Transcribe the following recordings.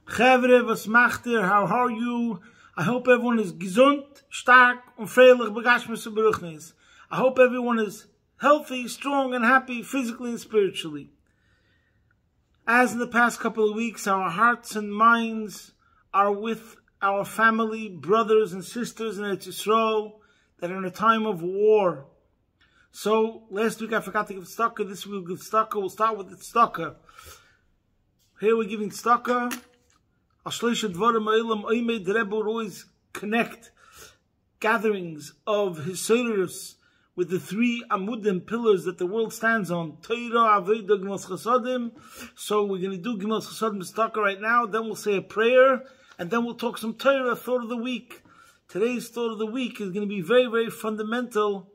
Chavre, was macht ihr? How are you? I hope everyone is gesund, stark, und freilich begashmis und beruchnis. I hope everyone is healthy, strong, and happy, physically and spiritually. As in the past couple of weeks, our hearts and minds are with our family, brothers and sisters in Eretz Yisrael that are in a time of war. So, last week I forgot to give tzedakah. This week we'll give tzedakah. We'll start with the tzedakah. Here we're giving tzedakah. The Rebbe would always connect gatherings of his Seiros with the three amudim pillars that the world stands on. Torah, Avodah, Gemilas Chasadim. So we're going to do Gemilas Chasadim tzedakah right now. Then we'll say a prayer. And then we'll talk some Torah, thought of the week. Today's thought of the week is going to be very, very fundamental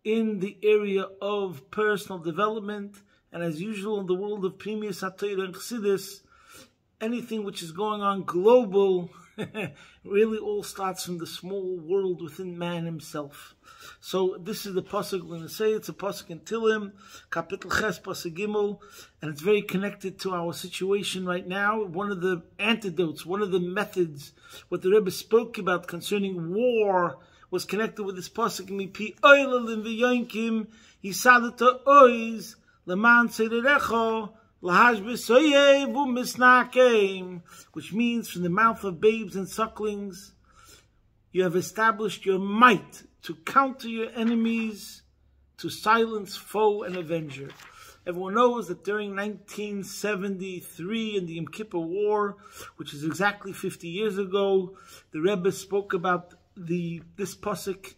in the area of personal development. And as usual in the world of Pnimius HaTorah and Chassidus, anything which is going on global really all starts from the small world within man himself. So this is the pasuk we're going to say. It's a pasuk in Tilim, Kapitel Ches, pasuk Gimel, and it's very connected to our situation right now. One of the antidotes, one of the methods, what the Rebbe spoke about concerning war was connected with this pasuk. Mipi oilalim v'yonkim yisadata oiz leman seirerecho. Which means from the mouth of babes and sucklings, you have established your might to counter your enemies, to silence foe and avenger. Everyone knows that during 1973 in the Yom Kippur War, which is exactly 50 years ago, the Rebbe spoke about this pasuk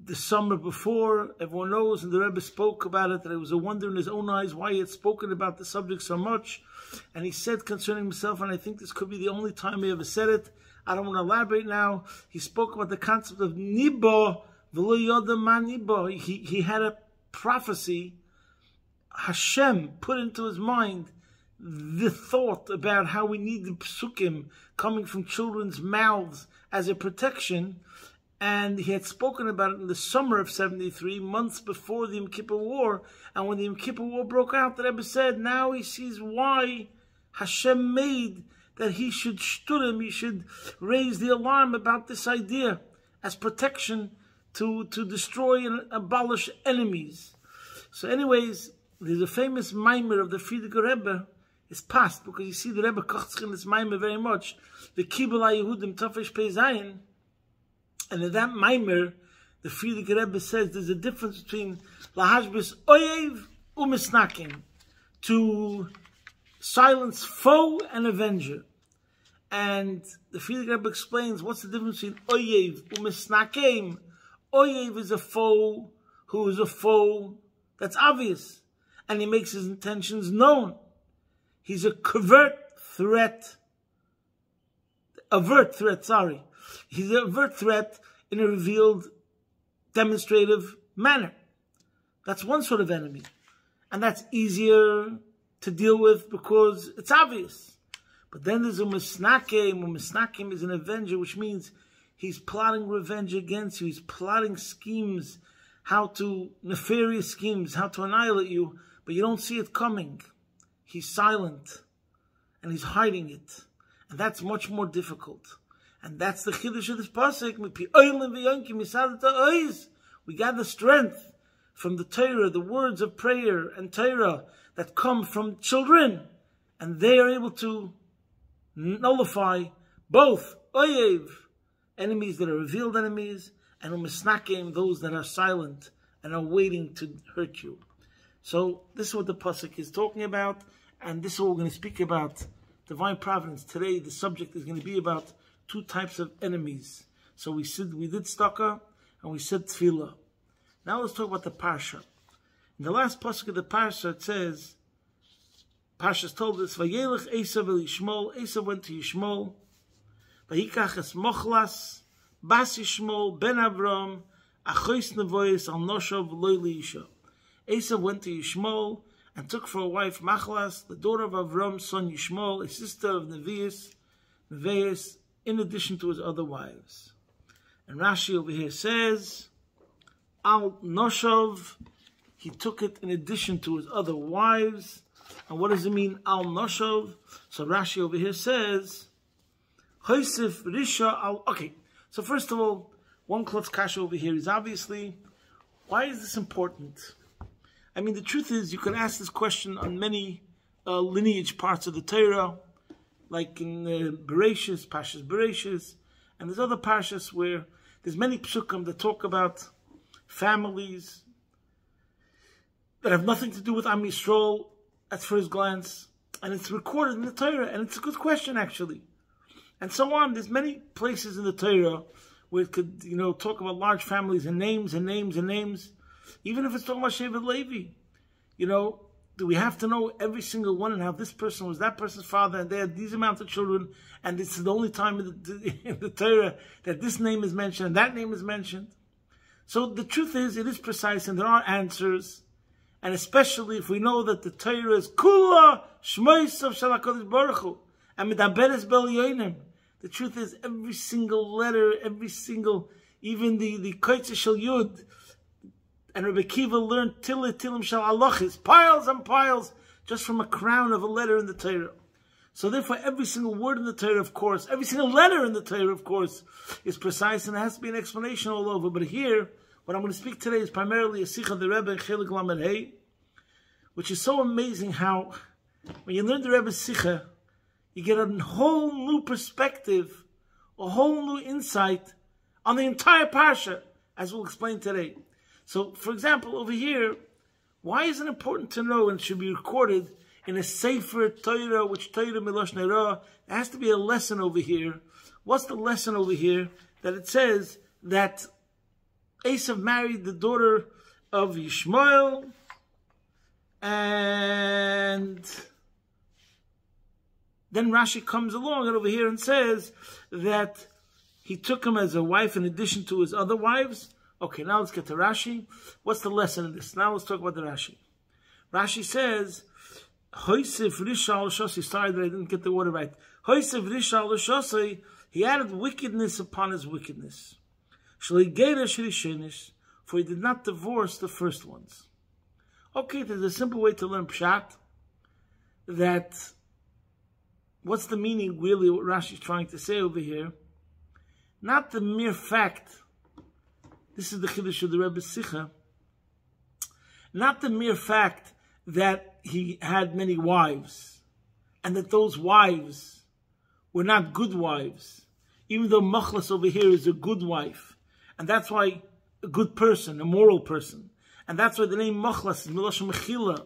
the summer before. Everyone knows, and the Rebbe spoke about it, that it was a wonder in his own eyes why he had spoken about the subject so much. And he said concerning himself, and I think this could be the only time he ever said it, I don't want to elaborate now, he spoke about the concept of nibo, v'lo yoda ma nibo. He had a prophecy, Hashem put into his mind the thought about how we need the psukim coming from children's mouths as a protection. And he had spoken about it in the summer of 73, months before the Yom Kippur War. And when the Yom Kippur War broke out, the Rebbe said, now he sees why Hashem made that he should shturim, he should raise the alarm about this idea as protection to destroy and abolish enemies. So anyways, there's a famous mimer of the Frierdiker Rebbe. It's past, because you see the Rebbe kocht in this mimer very much. The Kibbul HaYehudim Tafesh Pei Zayin. And in that mimer, the Frierdiker Rebbe says there's a difference between lahashbis oyev umisnakim, to silence foe and avenger. And the Frierdiker Rebbe explains what's the difference between oyev umisnakim. Oyev is a foe who is a foe that's obvious, and he makes his intentions known. He's a avert threat. He's an overt threat in a revealed, demonstrative manner. That's one sort of enemy. And that's easier to deal with because it's obvious. But then there's a misnakim. Misnakim is an avenger, which means he's plotting revenge against you. He's plotting schemes, nefarious schemes, how to annihilate you, but you don't see it coming. He's silent, and he's hiding it. And that's much more difficult. And that's the chiddush of this pasuk. We gather strength from the Torah, the words of prayer and Torah that come from children, and they are able to nullify both oyev, enemies that are revealed enemies, and umisnakim, those that are silent and are waiting to hurt you. So this is what the pasuk is talking about, and this is what we're going to speak about. Divine providence. Today the subject is going to be about two types of enemies. So we did tzedakah and we said tefillah. Now let's talk about the parsha. In the last pasuk of the parsha, it says, Parshas Toldos, Vayelech Esav el Yishmol. Esav went to Yishmol. Vayikach es Mochlas, Bas Yishmol, Ben Avram, Achois Nevoyes al Noshav Loi Liisha. Esav went to Yishmol and took for a wife Machlas, the daughter of Avram's son Yishmol, a sister of Devious, in addition to his other wives. And Rashi over here says, Al Noshav, he took it in addition to his other wives. And what does it mean, al noshov? So Rashi over here says, Hoisif risha al... Okay, so first of all, one klotz kasha over here is obviously, why is this important? I mean, the truth is, you can ask this question on many lineage parts of the Torah, like in Bereshis, Parshas Bereshis, and there's other Parshas where there's many psukim that talk about families that have nothing to do with Am Yisrael at first glance, and it's recorded in the Torah, and it's a good question actually. And so on, there's many places in the Torah where it could, talk about large families and names and names and names. Even if it's talking about Shevet Levi, do we have to know every single one and how this person was that person's father and they had these amounts of children, and it's the only time in the Torah that this name is mentioned and that name is mentioned? So the truth is, it is precise and there are answers, and especially if we know that the Torah is Kula Shmoisav Shel HaKadosh Baruch Hu and Medaberes Bel Yonim. The truth is, every single letter, even the Koitze Shel Yud, and Rabbi Kiva learned Tilim Shel Halachis, piles and piles, just from a crown of a letter in the Torah. So therefore, every single word in the Torah, of course, every single letter in the Torah, of course, is precise, and there has to be an explanation all over. But here, what I'm going to speak today is primarily a Sikha of the Rebbe, Chelik Lamed Hey, which is so amazing how, when you learn the Rebbe's Sikha, you get a whole new perspective, a whole new insight on the entire Parsha, as we'll explain today. So, for example, over here, why is it important to know, and it should be recorded in a Sefer Torah, which Torah Milosh Neirah, there has to be a lesson over here. What's the lesson over here? That it says that Esav married the daughter of Yishmael, and then Rashi comes along and over here and says that he took him as a wife in addition to his other wives. Okay, now let's get to Rashi. What's the lesson in this? Now let's talk about the Rashi. Rashi says, Hoisef Rishal Shosi, sorry that I didn't get the word right. Hoisef Rishal Shosi, he added wickedness upon his wickedness. Shligera Shirishenish, for he did not divorce the first ones. Okay, there's a simple way to learn Pshat, that what's the meaning really what Rashi is trying to say over here? Not the mere fact, this is the Chiddush of the Rebbe's Sikha, not the mere fact that he had many wives, and that those wives were not good wives, even though Machlas over here is a good wife, and that's why a good person, a moral person, and that's why the name Machlas is Milosh Mechila,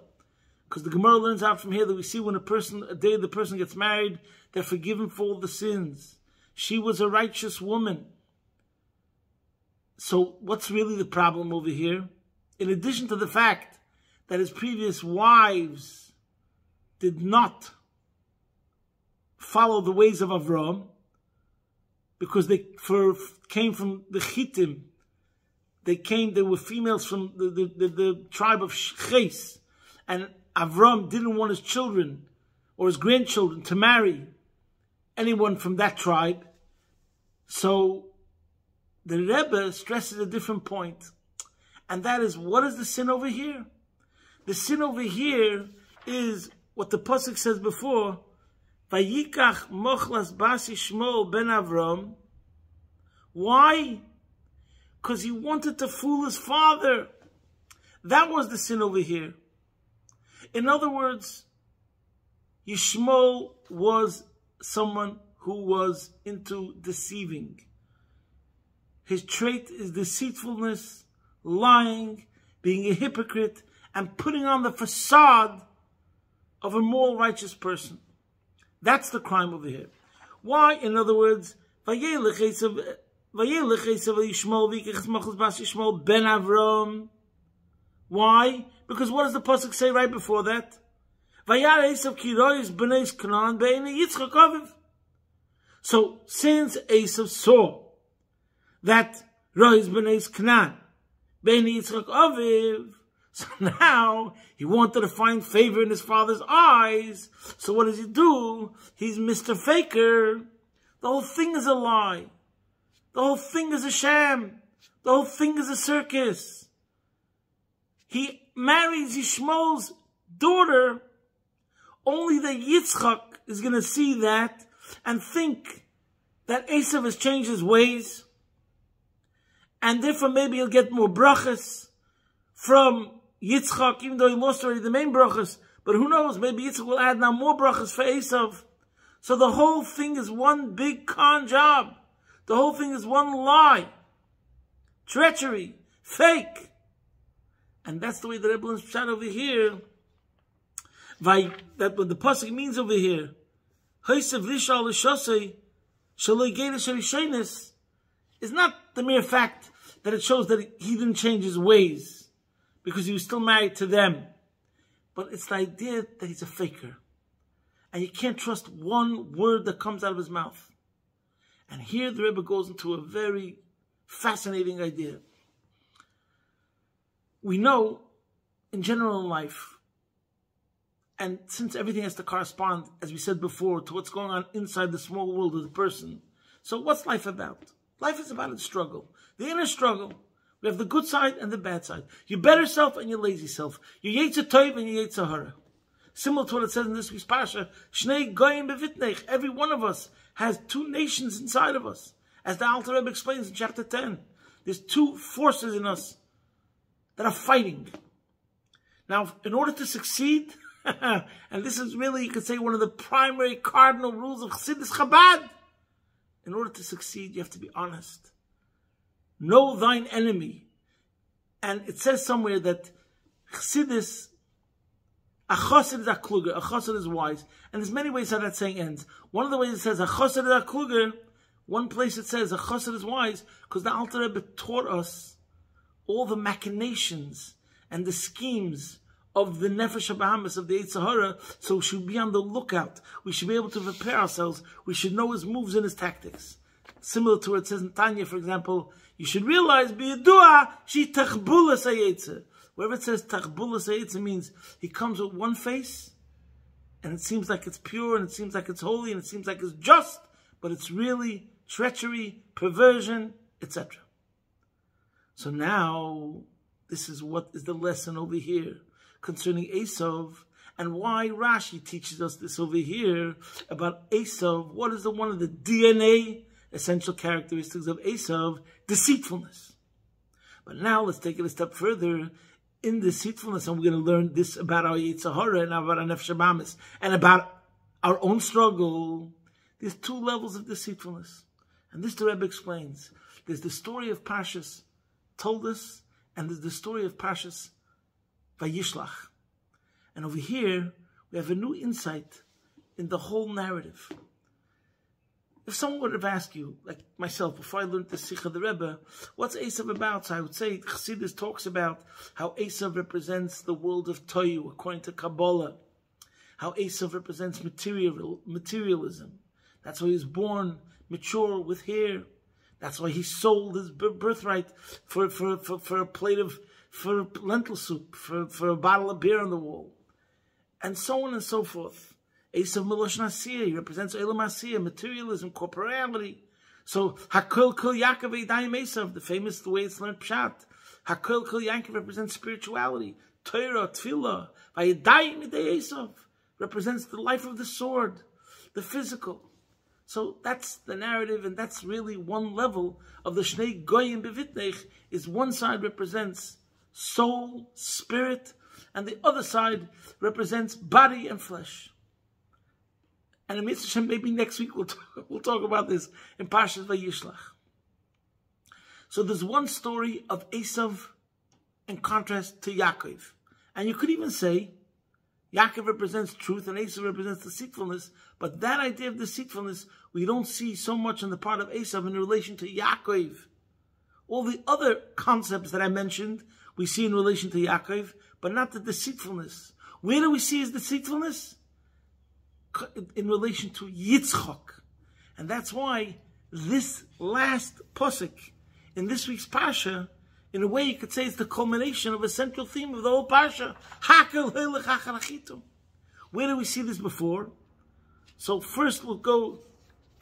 because the Gemara learns out from here that we see when a day the person gets married, they're forgiven for all the sins. She was a righteous woman. So what's really the problem over here? In addition to the fact that his previous wives did not follow the ways of Avram, because they came from the Chittim, they were females from the tribe of Ches, and Avram didn't want his children or his grandchildren to marry anyone from that tribe. So the Rebbe stresses a different point, and that is, what is the sin over here? The sin over here is what the pasuk says before, Vayikach mochlas bas Yishmael ben Avram. Why? Because he wanted to fool his father. That was the sin over here. In other words, Yishmael was someone who was into deceiving. His trait is deceitfulness, lying, being a hypocrite, and putting on the facade of a moral, righteous person. That's the crime over here. Why? In other words, Vayelech Esav Yishmael ben Avram. Why? Because what does the pasuk say right before that? Vayar Esav Kiroyis b'neis Canaan be'enei Yitzchak Aviv. So since Esav saw that Royis b'neis Canaan be'enei Yitzchak Aviv, so now he wanted to find favor in his father's eyes. So what does he do? He's Mr. Faker. The whole thing is a lie. The whole thing is a sham. The whole thing is a circus. He marries Yishmael's daughter only the Yitzchak is going to see that and think that Esav has changed his ways, and therefore maybe he'll get more brachas from Yitzchak, even though he lost already the main brachas. But who knows, maybe Yitzchak will add now more brachas for Esav. So the whole thing is one big con job. The whole thing is one lie, treachery, fake. And that's the way the Rebbe is shot over here. That what the pasuk means over here, is not the mere fact that it shows that he didn't change his ways because he was still married to them. But it's the idea that he's a faker. And you can't trust one word that comes out of his mouth. And here the Rebbe goes into a very fascinating idea. We know, in general in life, and since everything has to correspond, as we said before, to what's going on inside the small world of the person, so what's life about? Life is about a struggle. The inner struggle. We have the good side and the bad side. Your better self and your lazy self. Your Yetzer Tov and your Yetzer Hara. Similar to what it says in this week's Parsha, Shnei Goyim Bevitnech. Every one of us has two nations inside of us. As the Alter Rebbe explains in chapter 10. There's two forces in us that are fighting. Now, in order to succeed, and this is really, you could say, one of the primary cardinal rules of Chassidus Chabad. In order to succeed, you have to be honest. Know thine enemy. And it says somewhere that Chassidus, a chassid is a kluger, a chassid is wise. And there's many ways how that saying ends. One of the ways it says a chassid is a kluger, one place it says a chassid is wise, because the Alter Rebbe taught us all the machinations and the schemes of the Nefesh HaBahamis, of the Yetzer Hara, so we should be on the lookout. We should be able to prepare ourselves. We should know his moves and his tactics. Similar to what it says in Tanya, for example, you should realize, b'yedua, she tachbulas hayetzer. Wherever it says tachbulas hayetzer means he comes with one face, and it seems like it's pure, and it seems like it's holy, and it seems like it's just, but it's really treachery, perversion, etc. So now, this is what is the lesson over here concerning Esav, and why Rashi teaches us this over here about Esav. What is one of the DNA essential characteristics of Esav? Deceitfulness. But now let's take it a step further in deceitfulness, and we're going to learn this about our Yetzer Hara and about our Nefesh HaBahamis and about our own struggle. There's two levels of deceitfulness, and this the Rebbe explains. There's the story of Parshas Toldos, and there's the story of Parshas Vayishlach. And over here, we have a new insight in the whole narrative. If someone would have asked you, like myself, before I learned the Sikha of the Rebbe, what's Esav about? So I would say Chassidus talks about how Esav represents the world of Toyu, according to Kabbalah. How Esav represents materialism. That's why he was born mature with hair. That's why he sold his birthright for a plate of for lentil soup, for a bottle of beer on the wall, and so on and so forth. Esav Milosh Nasir, he represents Elam Asir, materialism, corporality. So Hakol Kol Yaakov Eidayim Esav, the way it's learned Pshat. Hakol Kol Yaakov represents spirituality. Torah, Tefillah, Vayedayim Idei Esav represents the life of the sword, the physical. So that's the narrative, and that's really one level of the Shnei Goyim Bevitnech. Is one side represents soul, spirit, and the other side represents body and flesh. And in Mitzvah Shem, maybe next week we'll talk about this in Parshas Vayishlach. So there's one story of Esav in contrast to Yaakov. And you could even say Yaakov represents truth and Esav represents deceitfulness, but that idea of deceitfulness we don't see so much on the part of Esav in relation to Yaakov. All the other concepts that I mentioned we see in relation to Yaakov, but not the deceitfulness. Where do we see his deceitfulness? In relation to Yitzchak. And that's why this last pasuk in this week's Parsha, in a way you could say it's the culmination of a central theme of the whole Parsha. Where do we see this before? So first we'll go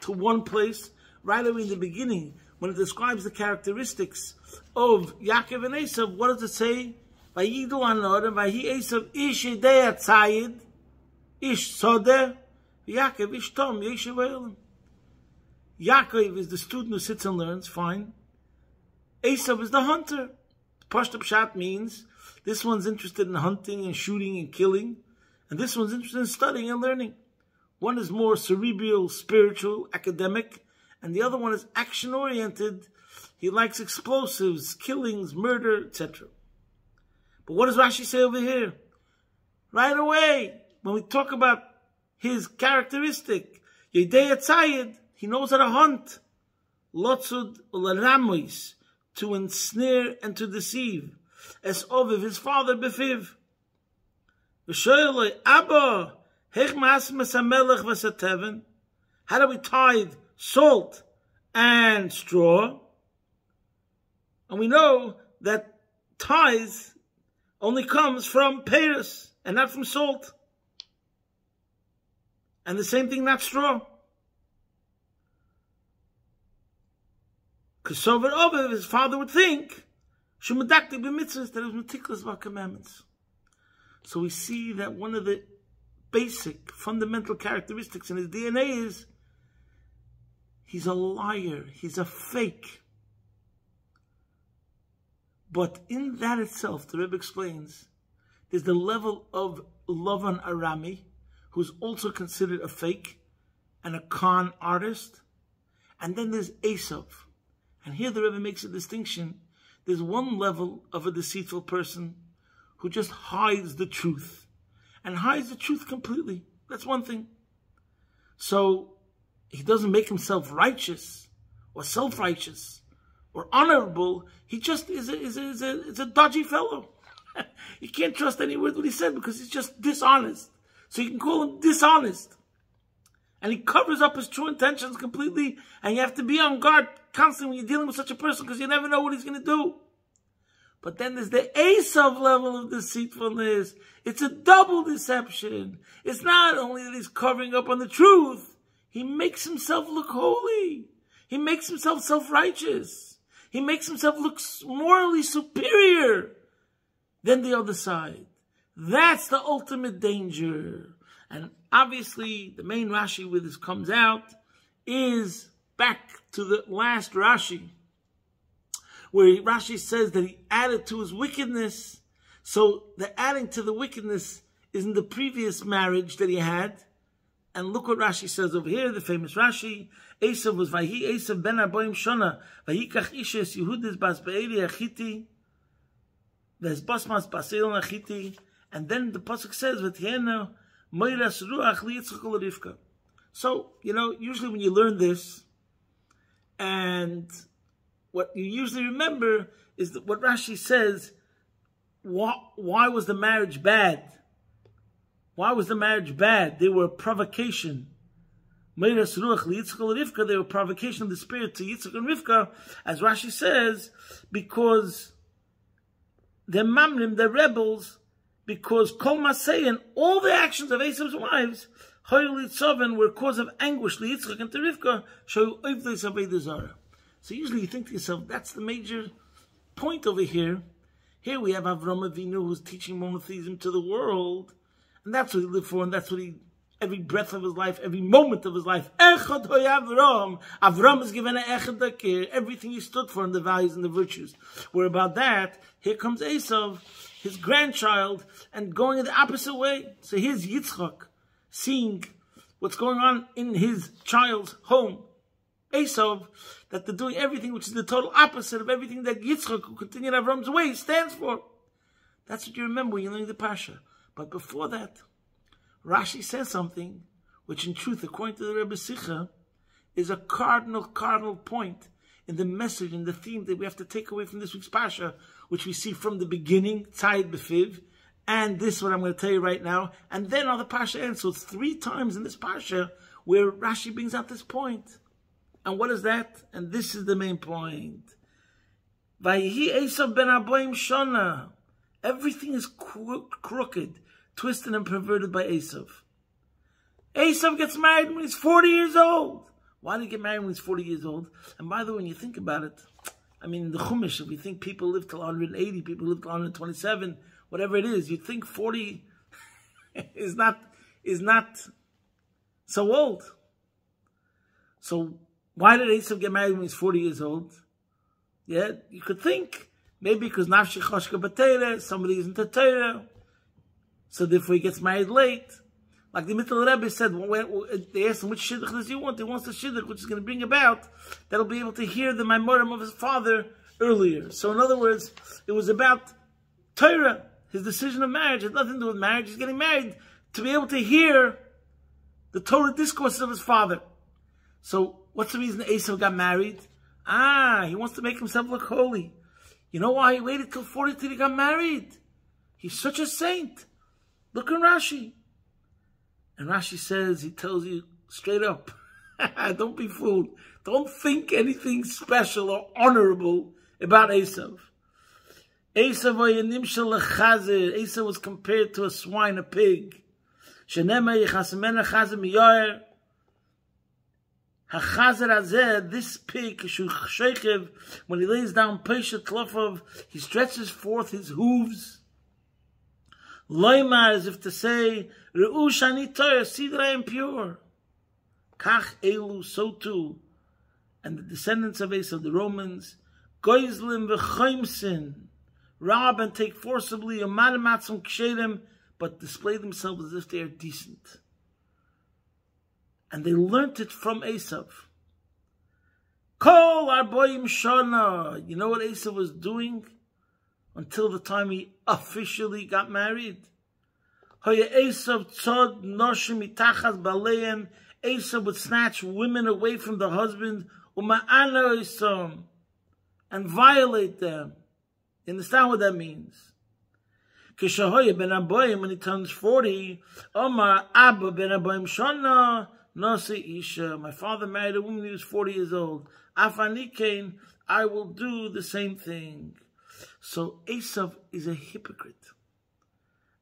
to one place, right away in the beginning, when it describes the characteristics of Yaakov and Esav. What does it say? Vayidu anod and vayi Esav ish yedei atzayid. ish sodeh, Yaakov ish tom yeshiv olam. Yaakov is the student who sits and learns, fine. Esav is the hunter. Pashto Pshat means this one's interested in hunting and shooting and killing, and this one's interested in studying and learning. One is more cerebral, spiritual, academic, and the other one is action-oriented. He likes explosives, killings, murder, etc. But what does Rashi say over here? Right away, when we talk about his characteristic, Yedei Tzayid, he knows how to hunt. Lotzud Ularamois, to ensnare and to deceive. As Oviv, his father, Befiv. V'shoyloi, Abba, Hech Mas Mesamelech V'Sateven. How do we tithe salt and straw? And we know that tithe only comes from peiros and not from salt. And the same thing, not straw. Because Sover Oviv, his father would think, Shumadakti b'mitzvahs, that he was meticulous about commandments. So we see that one of the basic, fundamental characteristics in his DNA is he's a liar, he's a fake. But in that itself, the Rebbe explains, there's the level of Lavan Arami, who's also considered a fake and a con artist. And then there's Esav. And here the Rebbe makes a distinction. There's one level of a deceitful person who just hides the truth. And hides the truth completely. That's one thing. So he doesn't make himself righteous or self-righteous or honorable. He just is a dodgy fellow. You can't trust any word what he said because he's just dishonest. So you can call him dishonest. And he covers up his true intentions completely. And you have to be on guard constantly when you're dealing with such a person because you never know what he's going to do. But then there's the Esav level of deceitfulness. It's a double deception. It's not only that he's covering up on the truth. He makes himself look holy. He makes himself self-righteous. He makes himself look morally superior than the other side. That's the ultimate danger. And obviously, the main Rashi where this comes out is back to the last Rashi, where Rashi says that he added to his wickedness. So the adding to the wickedness is in the previous marriage that he had. And look what Rashi says over here, the famous Rashi. Esav was Vahi Esav ben Arboim Shona. Vayikach Ishes Yehudis bas Be'eli Achiti. Ves Basmas Baseil Achiti. And then the pasuk says, V'tiena Moiras Ruach Liyitzchak Rivka. So, usually when you learn this, and what you usually remember is that what Rashi says, why was the marriage bad? Why was the marriage bad? They were a provocation. Meiras Ruach Liyitzchak Rivka, they were a provocation of the spirit to Yitzchak and Rivka, as Rashi says, because the Mamrim, the rebels, because Kol Maseyan, all the actions of Esav's wives, were cause of anguish to Yitzchak and to Rivka. So usually you think to yourself, that's the major point over here. Here we have Avram Avinu who's teaching monotheism to the world, and that's what he lived for, and that's what every breath of his life, every moment of his life. Echad hoy Avram. Avram is given an echad dakir, everything he stood for, and the values and the virtues. Where about that, here comes Esav, his grandchild, and going in the opposite way. So here's Yitzchak, seeing what's going on in his child's home. Esav, that they're doing everything which is the total opposite of everything that Yitzchak, who continued Avram's way, stands for. That's what you remember when you're learning the Parsha. But before that, Rashi says something which in truth, according to the Rebbe Sicha, is a cardinal point in the message and the theme that we have to take away from this week's Parsha, which we see from the beginning, Tzayid Befiv, and this is what I'm going to tell you right now, and then on the Parsha ends. So it's 3 times in this Parsha where Rashi brings out this point. And what is that? And this is the main point. Vayihi Esav ben Arboim Shona. Everything is crooked, twisted and perverted by Esav. Esav gets married when he's 40 years old. Why did he get married when he's 40 years old? And by the way, when you think about it, I mean, in the Chumash, if we think people live till 180, people live till 127, whatever it is, you'd think 40 is not is not so old. So why did Esav get married when he's 40 years old? Yeah, you could think maybe because nafshi choshka b'teira, somebody isn't a Torah, so therefore he gets married late. Like the Mittel Rebbe said, when they asked him which shidduch does he want? He wants the shidduch which is going to bring about that'll be able to hear the Maimorim of his father earlier. So in other words, it was about Torah. His decision of marriage had nothing to do with marriage. He's getting married to be able to hear the Torah discourses of his father. So what's the reason Esav got married? He wants to make himself look holy. You know why he waited till 40 till he got married? He's such a saint. Look at Rashi. And Rashi says, he tells you straight up, don't be fooled. Don't think anything special or honorable about Esav. Esav was compared to a swine, a pig. This pig, when he lays down he stretches forth his hooves. Loimar, as if to say, Re'u shani Torah, see that I am pure. Kach elu, so too. And the descendants of Esav, the Romans, Goizlim v'choimsin, rob and take forcibly, Amadamatzum kshedim, but display themselves as if they are decent. And they learnt it from Esav. Kol arboim shana. You know what Esav was doing until the time he officially got married? Esav would snatch women away from the husband and violate them. You understand what that means? When he turns 40, Omar Abba ben Aboim Shana Nasi Isha. My father married a woman when he was 40 years old. Afanikein, I will do the same thing. So Esav is a hypocrite.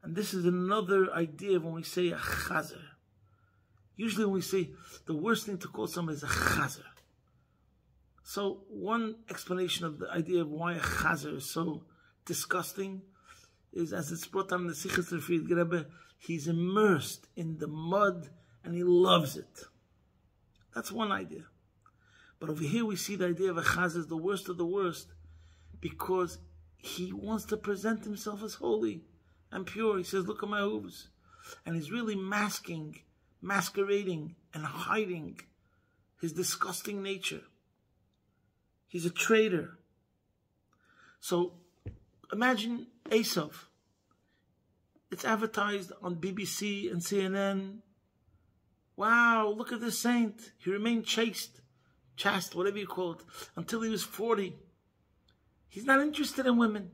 And this is another idea when we say a chazer. Usually when we say the worst thing to call someone is a chazer. So one explanation of the idea of why a chazer is so disgusting is, as it's brought down in the Sichas Refid Rebbe, he's immersed in the mud and he loves it. That's one idea. But over here we see the idea of a chazer is the worst of the worst because he wants to present himself as holy and pure. He says, look at my hooves. And he's really masquerading and hiding his disgusting nature. He's a traitor. So imagine Esav. It's advertised on BBC and CNN. Wow, look at this saint. He remained chaste, whatever you call it, until he was 40. He's not interested in women.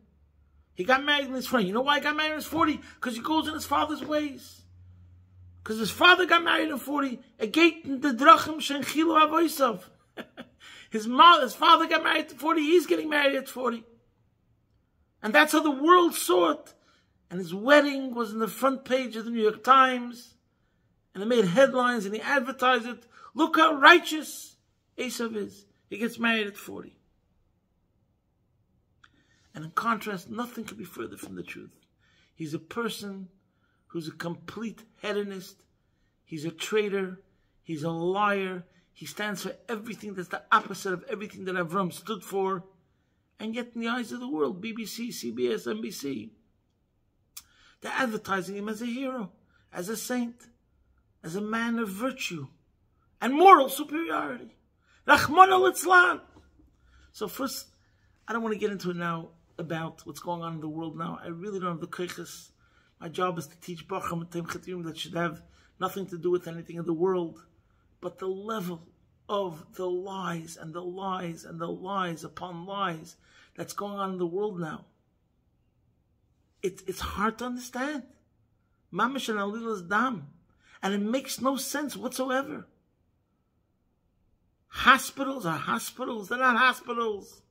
He got married in his 40. You know why he got married in his 40? Because he goes in his father's ways. Because his father got married in 40. His father got married at 40. He's getting married at 40. And that's how the world saw it. And his wedding was in the front page of the New York Times. And it made headlines and he advertised it. Look how righteous Esav is. He gets married at 40. And in contrast, nothing could be further from the truth. He's a person who's a complete hedonist. He's a traitor. He's a liar. He stands for everything that's the opposite of everything that Avram stood for. And yet in the eyes of the world, BBC, CBS, NBC, they're advertising him as a hero, as a saint, as a man of virtue and moral superiority. Rachmana litzlan. So first, I don't want to get into it now about what's going on in the world now. I really don't have the koiches. My job is to teach Bacham and Temchetim that should have nothing to do with anything in the world. But the level of the lies and the lies and the lies upon lies that's going on in the world now, it's hard to understand. Mamash and Alila's dam. And it makes no sense whatsoever. Hospitals are hospitals. They're not hospitals.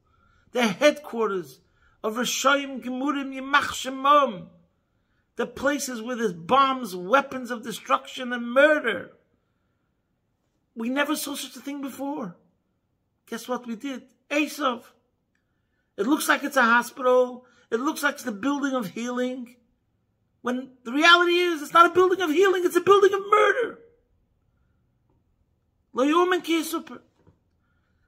They're headquarters of Rashayim Gemurim Yimach Shemom. The places where there's bombs, weapons of destruction and murder. We never saw such a thing before. Guess what we did? Esav. It looks like it's a hospital. It looks like it's the building of healing. When the reality is, it's not a building of healing, it's a building of murder. Lo yomen ki super.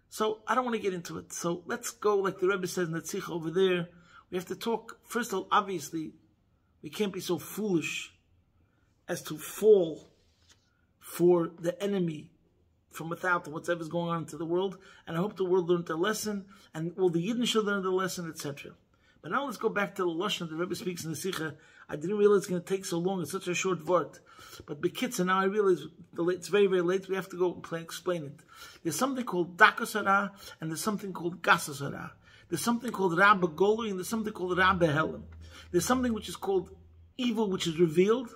So I don't want to get into it. So let's go, like the Rebbe says in the tzich over there. We have to talk, first of all, obviously, we can't be so foolish as to fall for the enemy from without and whatever's going on into the world. And I hope the world learned their lesson, and all the Yidden should learn their lesson, etc. But now let's go back to the Lashon that the Rebbe speaks in the Sikha. I didn't realize it's going to take so long. It's such a short word. But Bekitza, now I realize it's very, very late. We have to go and explain it. There's something called Dakas Hara, and there's something called Gasas Hara. There's something called Ra Begolui, and there's something called Ra Behelim. There's something which is called evil, which is revealed,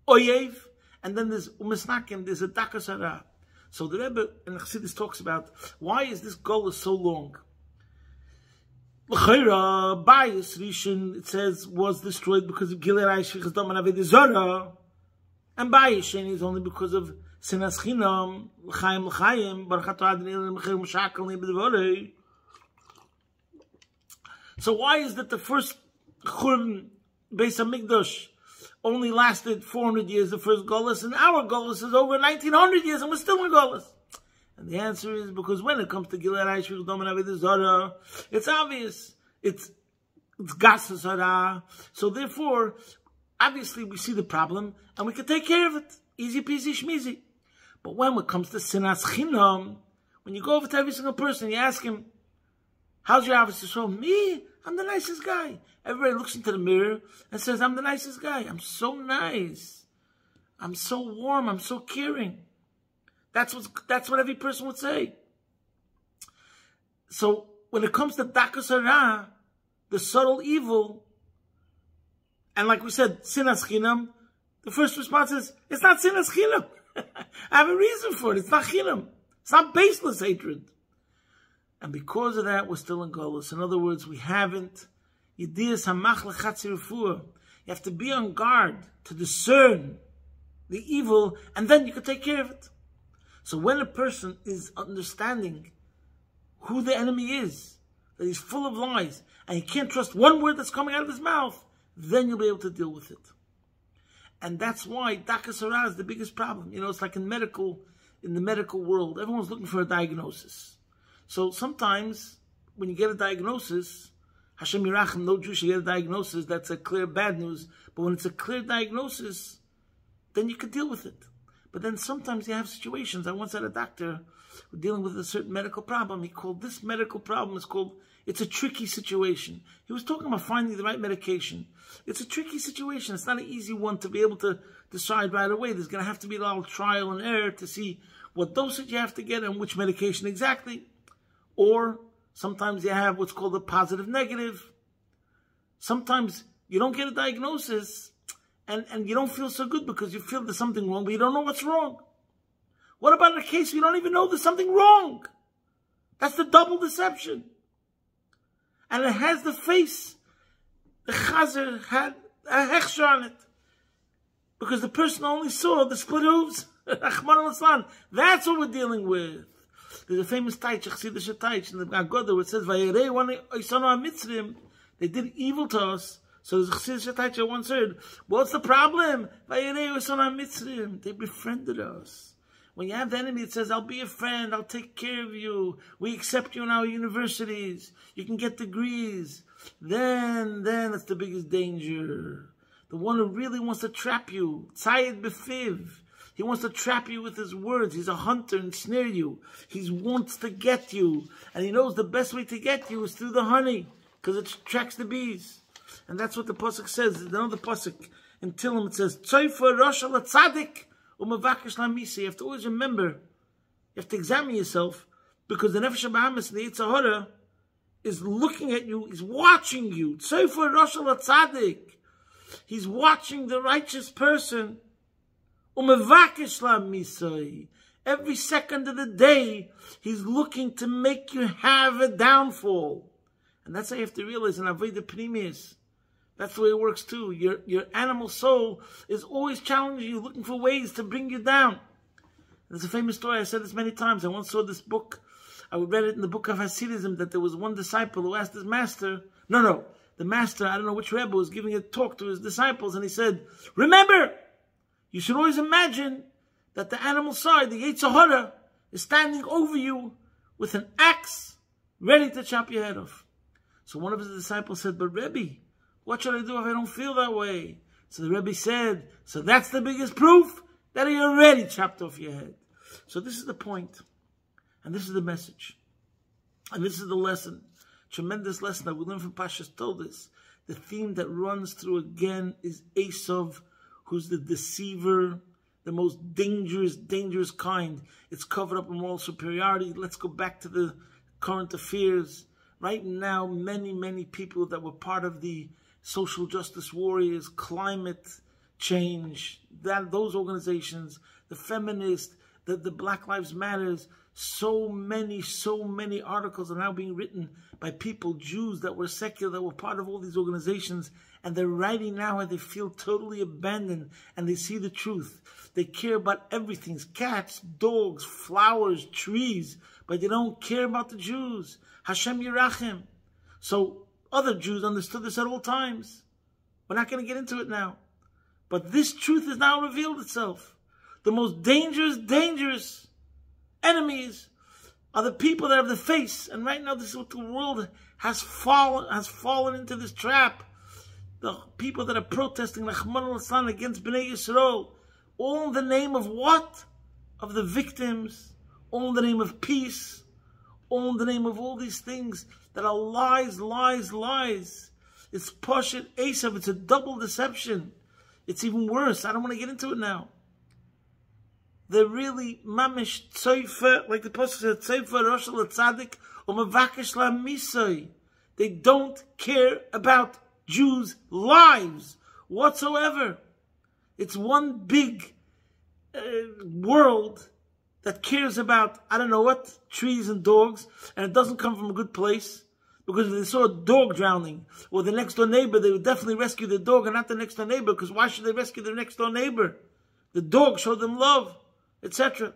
Oyev, and then there's Umisnakim, there's a Dakas Hara. So the Rebbe in Chassidus talks about, why is this goal so long? L'chayra, Bias Rishon, it says, was destroyed because of Gilead Shvichas Dam and Avodah Zarah. And Bias Sheni is only because of Sinas Chinam, L'chaim, Baruch Atah Adonai L'mechir Meshakal Ne'b'devorei. So why is that the first Churban Beis HaMikdash only lasted 400 years, the first Golus, and our Golus is over 1900 years, and we're still in Golus? And the answer is because when it comes to Gilead Shvichas Dam and Avodah Zarah, it's obvious. It's Gasas Hara. So therefore, obviously we see the problem, and we can take care of it. Easy peasy schmeezy. But when it comes to Sinas Chinam, when you go over to every single person, you ask him, how's your officer? So me, I'm the nicest guy. Everybody looks into the mirror and says, I'm the nicest guy. I'm so nice. I'm so warm. I'm so caring. That's what every person would say. So when it comes to Dakas Hara, the subtle evil, and like we said, Sinas Chinam, the first response is, it's not Sinas Chinam. I have a reason for it. It's not Chinam. It's not baseless hatred. And because of that, we're still in Golus. In other words, we haven't. You have to be on guard to discern the evil, and then you can take care of it. So when a person is understanding who the enemy is, that he's full of lies, and he can't trust one word that's coming out of his mouth, then you'll be able to deal with it. And that's why Dakas Hara is the biggest problem. You know, it's like in the medical world, everyone's looking for a diagnosis. So sometimes, when you get a diagnosis, Hashem Yirachem, no Jew should get a diagnosis, that's a clear bad news. But when it's a clear diagnosis, then you can deal with it. But then sometimes you have situations. I once had a doctor dealing with a certain medical problem. He called this medical problem, it's a tricky situation. He was talking about finding the right medication. It's a tricky situation. It's not an easy one to be able to decide right away. There's going to have to be a lot of trial and error to see what dosage you have to get and which medication exactly. Or sometimes you have what's called a positive negative. Sometimes you don't get a diagnosis and you don't feel so good because you feel there's something wrong, but you don't know what's wrong. What about a case where you don't even know there's something wrong? That's the double deception. And it has the face. The chazer had a hechsher on it. Because the person only saw the split hooves. That's what we're dealing with. There's a famous taich, Chassidus taich, in the Agada, where it says, Vayirei one Oisanu HaMitzrim, they did evil to us. So there's a Chassidus taich I once heard, what's the problem? Vayirei Oisanu HaMitzrim, they befriended us. When you have the enemy, it says, I'll be a friend, I'll take care of you, we accept you in our universities, you can get degrees. Then it's the biggest danger. The one who really wants to trap you, Tzayed Befiv. He wants to trap you with his words. He's a hunter and snare you. He wants to get you. And he knows the best way to get you is through the honey, because it attracts the bees. And that's what the Pasuk says. Another Pasuk in Tillim, it says, Tzoifa Rosh Tzadik u'mevakesh la'misa. You have to always remember, you have to examine yourself, because the Nefesh HaBahamis, the Yetzer Hara, is looking at you, he's watching you. Tzoifa Rosh Tzadik. He's watching the righteous person. Every second of the day, he's looking to make you have a downfall. And that's how you have to realize in Avodah Pnimius. That's the way it works too. Your animal soul is always challenging you, looking for ways to bring you down. There's a famous story, I said this many times. I once saw this book, I read it in the book of Hasidism, that there was one disciple who asked his master, the master, I don't know which Rebbe, was giving a talk to his disciples, and he said, remember, you should always imagine that the animal side, the Yetzer Hara, is standing over you with an axe, ready to chop your head off. So one of his disciples said, but Rebbe, what should I do if I don't feel that way? So the Rebbe said, so that's the biggest proof that he already chopped off your head. So this is the point, and this is the message, and this is the lesson, tremendous lesson that we learn from Parshas Toldos. The theme that runs through again is Esav, who's the deceiver, the most dangerous kind. It's covered up in moral superiority. Let's go back to the current affairs. Right now, many people that were part of the social justice warriors, climate change, those organizations, the feminists, the Black Lives Matters, so many articles are now being written by people, Jews that were secular, that were part of all these organizations, and they're writing now how they feel totally abandoned, and they see the truth. They care about everything, cats, dogs, flowers, trees, but they don't care about the Jews. Hashem Yirachem. So other Jews understood this at all times. We're not going to get into it now. But this truth has now revealed itself. The most dangerous enemies are the people that have the face. And right now, this is what the world has fallen into this trap. The people that are protesting Rahman al-San against Bnei Yisrael, all in the name of what? Of the victims, all in the name of peace, all in the name of all these things that are lies. It's Parshas Esav. It's a double deception. It's even worse. I don't want to get into it now. They're really mamish tzoifer, like the Pasuk said, tzoifer rosh l'tzadik u'mevakesh la'misoi. They don't care about Jews' lives whatsoever. It's one big world that cares about, I don't know what, trees and dogs, and it doesn't come from a good place. Because if they saw a dog drowning, or the next door neighbor, they would definitely rescue the dog and not the next door neighbor, because why should they rescue their next door neighbor? The dog showed them love, etc.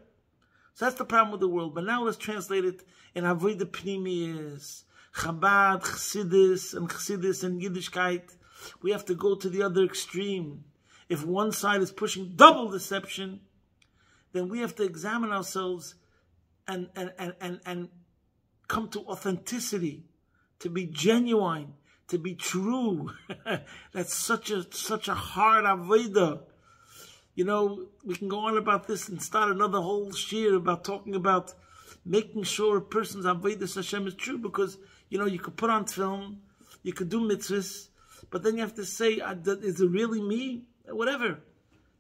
So that's the problem with the world. But now let's translate it in Avodah Pnimiyos, Chabad, Chassidus, and Yiddishkeit. We have to go to the other extreme. If one side is pushing double deception, then we have to examine ourselves and come to authenticity, to be genuine, to be true. That's such a hard avodah. You know, we can go on about this and start another whole shir about talking about making sure a person's avodah Hashem is true, because, you know, you could put on film, you could do mitzvahs, but then you have to say, is it really me? Whatever.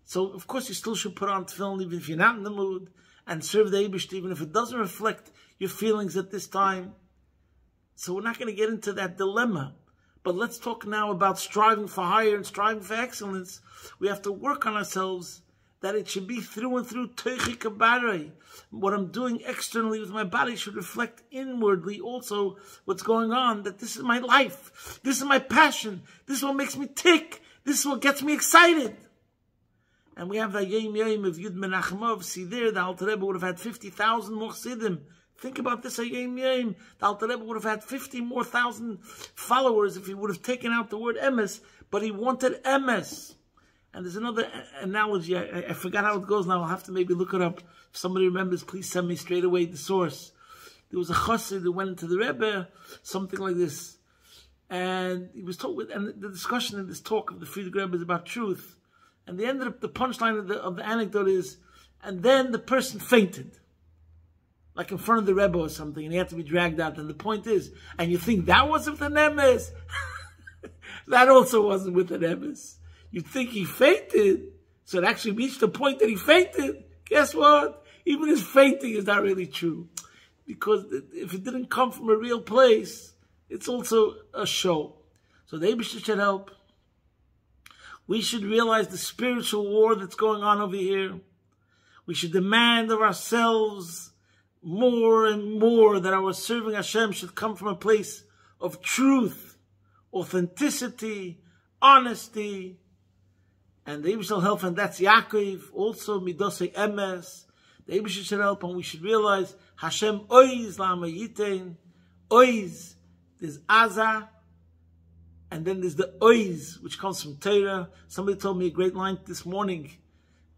So, of course, you still should put on film even if you're not in the mood, and serve the Eibishter even if it doesn't reflect your feelings at this time. So we're not going to get into that dilemma. But let's talk now about striving for higher and striving for excellence. We have to work on ourselves that it should be through and through Teichi Kabarei. What I'm doing externally with my body should reflect inwardly also what's going on, that this is my life. This is my passion. This is what makes me tick. This is what gets me excited. And we have the Yom of Yud Menachemov. See there, the Alter Rebbe would have had 50,000 more Chassidim. Think about this, Yom. The Alter Rebbe would have had 50,000 more followers if he would have taken out the word emes, but he wanted emes. And there's another analogy. I forgot how it goes now. I'll have to maybe look it up. If somebody remembers, please send me straight away the source. There was a chassid who went into the Rebbe, something like this. And he was told, and the discussion in this talk of the Frierdiker Rebbe is about truth. And the end of the punchline of the anecdote is, and then the person fainted, like in front of the Rebbe or something, and he had to be dragged out. And the point is, and you think that wasn't with an emes? That also wasn't with an emes. You'd think he fainted, so it actually reached the point that he fainted. Guess what? Even his fainting is not really true. Because if it didn't come from a real place, it's also a show. So the Eibishter should help. We should realize the spiritual war that's going on over here. We should demand of ourselves more and more that our serving Hashem should come from a place of truth, authenticity, honesty. And the Eibishter shall help, and that's Yaakov, also midosei emes. The Eibishter should help, and we should realize Hashem oiz la'ama yitein, oiz, there's Aza, And then there's the oiz, which comes from Torah. Somebody told me a great line this morning,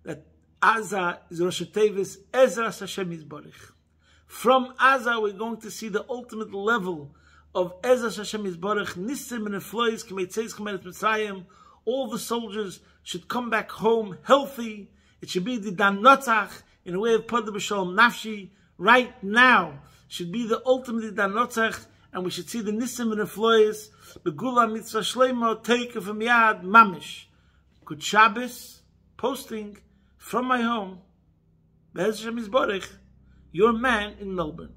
that Aza is Rosh Tevis, Ezras Hashem Yisborich. From Aza, we're going to see the ultimate level of Ezras Hashem Yisborich, Nisim and Eflois, Kemetzeis Kemet Mitzrayim. All the soldiers should come back home healthy. It should be the Dan Notzach, in a way of Pada B'Shalom Nafshi. Right now should be the ultimate Dan Notzach, and we should see the Nisim and Eflois, the Gula Mitzvah Shleimo, take from Yad Mamish. Good Shabbos, posting from my home, Be'ez Hashem Yisborich, your man in Melbourne.